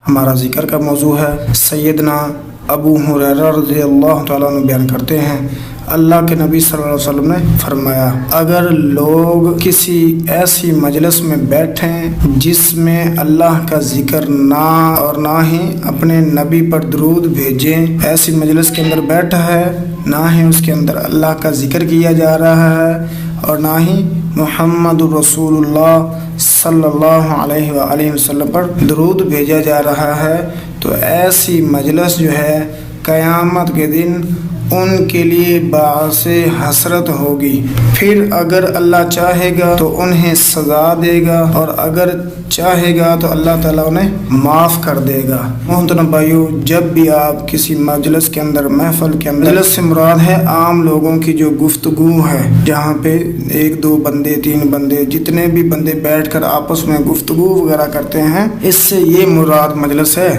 ہمارا ذکر کا موضوع ہے سیدنا ابو ہریرہ رضی اللہ تعالیٰ عنہ بیان کرتے ہیں، اللہ کے نبی صلی اللہ علیہ وسلم نے فرمایا، اگر لوگ کسی ایسی مجلس میں بیٹھیں جس میں اللہ کا ذکر نہ اور نہ ہی اپنے نبی پر درود بھیجیں، ایسی مجلس کے اندر بیٹھا ہے نہ ہی اس کے اندر اللہ کا ذکر کیا جا رہا ہے اور نہ ہی محمد رسول اللہ صلی اللہ علیہ وآلہ وسلم پر درود بھیجا جا رہا ہے، تو ایسی مجلس جو ہے قیامت کے دن ان کے لیے باعث حسرت ہوگی۔ پھر اگر اللہ چاہے گا تو انہیں سزا دے گا اور اگر چاہے گا تو اللہ تعالیٰ انہیں معاف کر دے گا۔ محترم بھائیو، جب بھی آپ کسی مجلس کے اندر، محفل کے اندر، مجلس سے مراد ہے عام لوگوں کی جو گفتگو ہے، جہاں پہ ایک دو بندے، تین بندے، جتنے بھی بندے بیٹھ کر آپس میں گفتگو وغیرہ کرتے ہیں، اس سے یہ مراد مجلس ہے۔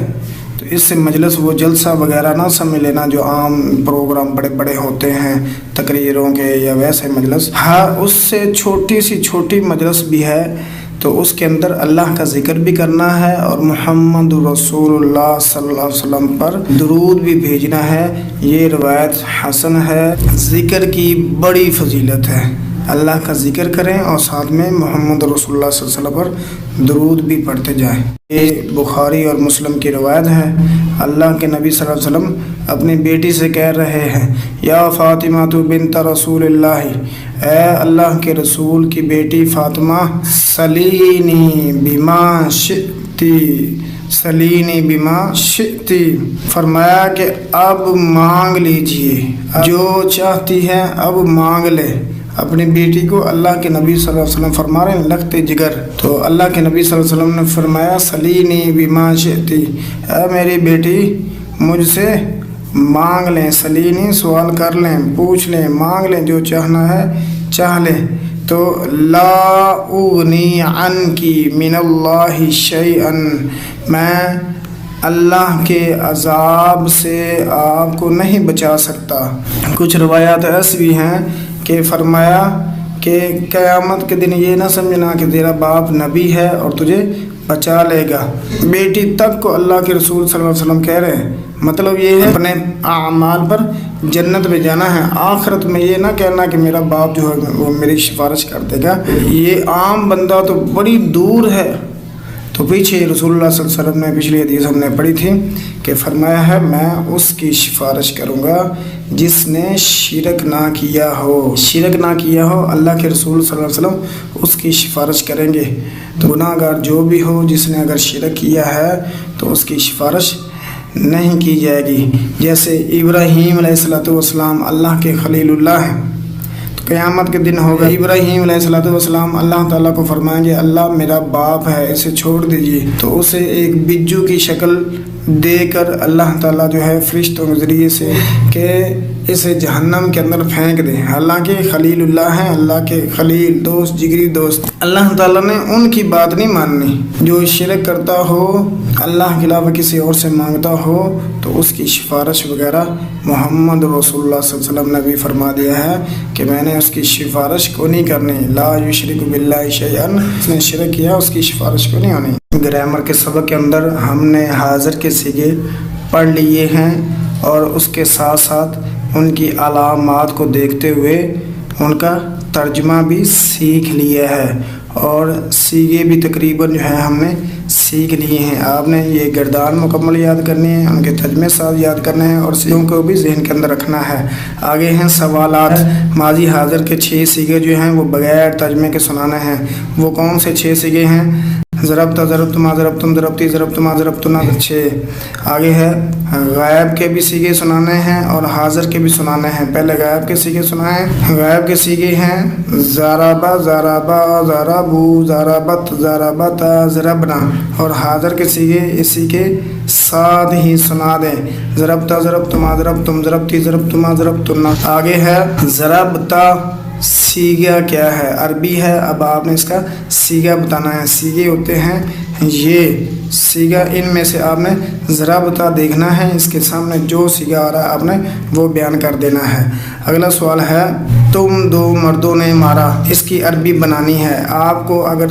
تو اس سے مجلس وہ جلسہ وغیرہ نہ سمجھ لینا جو عام پروگرام بڑے بڑے ہوتے ہیں تقریروں کے یا ویسے مجلس، ہاں اس سے چھوٹی سی چھوٹی مجلس بھی ہے تو اس کے اندر اللہ کا ذکر بھی کرنا ہے اور محمد رسول اللہ صلی اللہ علیہ وسلم پر درود بھی بھیجنا ہے۔ یہ روایت حسن ہے۔ ذکر کی بڑی فضیلت ہے، اللہ کا ذکر کریں اور ساتھ میں محمد رسول اللہ صلی اللہ علیہ وسلم پر درود بھی پڑھتے جائیں۔ یہ بخاری اور مسلم کی روایت ہے۔ اللہ کے نبی صلی اللہ علیہ وسلم اپنی بیٹی سے کہہ رہے ہیں، یا فاطمہ بنت رسول اللہ، اے اللہ کے رسول کی بیٹی فاطمہ، سلینی بما شئتی، سلینی بما شئتی، فرمایا کہ اب مانگ لیجئے، جو چاہتی ہے اب مانگ لے۔ اپنی بیٹی کو اللہ کے نبی صلی اللہ علیہ وسلم فرما رہے ہیں لخت جگر، تو اللہ کے نبی صلی اللہ علیہ وسلم نے فرمایا سلینی بما شئتی، اے میری بیٹی مجھ سے مانگ لیں، سلینی سوال کر لیں، پوچھ لیں، مانگ لیں، جو چاہنا ہے چاہ لیں۔ تو لا اغنی عنکی من اللہ شیئا، میں اللہ کے عذاب سے آپ کو نہیں بچا سکتا۔ کچھ روایات ایسی بھی ہیں کہ فرمایا کہ قیامت کے دن یہ نہ سمجھنا کہ تیرا باپ نبی ہے اور تجھے بچا لے گا۔ بیٹی تک کو اللہ کے رسول صلی اللہ علیہ وسلم کہہ رہے ہیں، مطلب یہ ہے اپنے اعمال پر جنت میں جانا ہے، آخرت میں یہ نہ کہنا کہ میرا باپ جو ہے وہ میری سفارش کر دے گا۔ یہ عام بندہ تو بڑی دور ہے۔ تو پیچھے رسول اللہ صلی اللہ علیہ وسلم نے پچھلی حدیث ہم نے پڑھی تھی کہ فرمایا ہے میں اس کی سفارش کروں گا جس نے شرک نہ کیا ہو، شرک نہ کیا ہو، اللہ کے رسول صلی اللہ علیہ وسلم اس کی سفارش کریں گے۔ تو گناہ گار جو بھی ہو، جس نے اگر شرک کیا ہے تو اس کی سفارش نہیں کی جائے گی۔ جیسے ابراہیم علیہ السلام اللہ کے خلیل اللہ ہیں، قیامت کے دن ہوگا ابراہیم علیہ السلام اللہ تعالیٰ کو فرمائیں گے اللہ میرا باپ ہے اسے چھوڑ دیجیے، تو اسے ایک بجو کی شکل دے کر اللہ تعالیٰ جو ہے فرشتوں کے ذریعے سے کہ اسے جہنم کے اندر پھینک دیں۔ حالانکہ خلیل اللہ ہیں، اللہ کے خلیل، دوست، جگری دوست، اللہ تعالیٰ نے ان کی بات نہیں ماننی۔ جو شرک کرتا ہو، اللہ کے علاوہ کسی اور سے مانگتا ہو، تو اس کی سفارش وغیرہ محمد رسول اللہ صلی اللہ علیہ وسلم نے بھی فرما دیا ہے کہ میں نے اس کی سفارش کو نہیں کرنی۔ لا یشرک باللہ شیئا، اس نے شرک کیا اس کی سفارش کو نہیں ہونی۔ گرامر کے سبق کے اندر ہم نے حاضر کے صیغے پڑھ لیے ہیں اور اس کے ساتھ ساتھ ان کی علامات کو دیکھتے ہوئے ان کا ترجمہ بھی سیکھ لیا ہے اور صیغے بھی تقریباً جو ہے ہم نے سیکھ لیے ہیں۔ آپ نے یہ گردان مکمل یاد کرنی ہے، ان کے ترجمے ساتھ یاد کرنے ہیں اور صیغوں کو بھی ذہن کے اندر رکھنا ہے۔ آگے ہیں سوالات۔ ماضی حاضر کے 6 صیغے جو ہیں وہ بغیر ترجمے کے سنانے ہیں۔ وہ کون سے 6 صیغے ہیں؟ ضربت، ضربتما، ضربتم، ضربتی، ضربتما، ضربتنا، 6۔ آگے ہے غائب کے بھی صیغے سنانے ہیں اور حاضر کے بھی سنانے ہیں۔ پہلے غائب کے صیغے سنائیں۔ غائب کے صیغے ہیں ضربا، ضربا، ضربو، ضربت، ضربتا، ضربنا، اور حاضر کے صیغے اسی کے ساتھ ہی سنا دیں۔ ضربتا، ضربتما، ضربتم، ضربتی، ضربتما، ضربتنا۔ آگے ہے ضربتا، صیغہ کیا ہے؟ عربی ہے، اب آپ نے اس کا صیغہ بتانا ہے۔ صیغے ہوتے ہیں یہ صیغہ، ان میں سے آپ نے ضربتا دیکھنا ہے، اس کے سامنے جو صیغہ آ رہا ہے آپ نے وہ بیان کر دینا ہے۔ اگلا سوال ہے تم 2 مردوں نے مارا، اس کی عربی بنانی ہے۔ آپ کو اگر